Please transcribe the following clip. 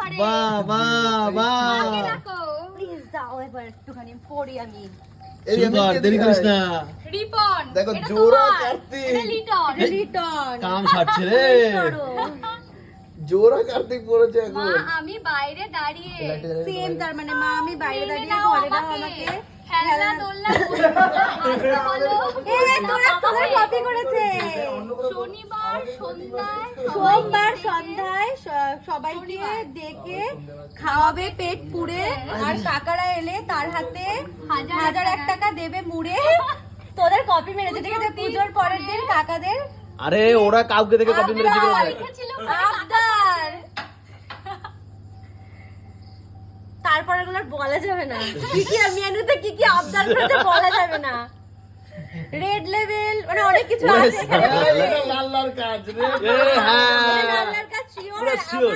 ঘরে। বাহ বাহ বাহ। আগে রাখো। প্লিজ দাও এবার একটুখানি পড়ি আমি। শুরু কর, দেরি করিস না। রিপন। দেখো, এটা জোড়া তোমার। কার্তিক। এটা লিটন। রিটন কাম সারছে রে। জোড়া কার্তিক পড়েছে এখন। মা আমি বাইরে দাঁড়িয়ে। সেম, তার মানে মা আমি বাইরে মেনে দাঁড়িয়ে নাও ঘরে দাও আমাকে। আমাকে খেলনা দোলনা তোরা কপি করেছে। শনিবার সন্ধ্যায় সোমবার সন্ধ্যায় সবাইকে ডেকে খাওয়াবে পেট পুড়ে, আর কাকারা এলে তার হাতে 1001 টাকা দেবে মুড়ে। তোদের কপি মেরেছে, ঠিক আছে? পুজোর পরের দিন কাকাদের আরে ওরা কাউকে দেখে কপি মেরেছে কি করে? লিখেছিল আবদার। তারপর এগুলো আর বলা যাবে না, কি কি মেনুতে কি কি আবদার করেছে বলা যাবে না। রেড লেভেল মানে অনেক কিছু আছে এখানে। লাল লাল কাজ রে। এ হ্যাঁ। লাল লাল কাজ sure। পুরো sure।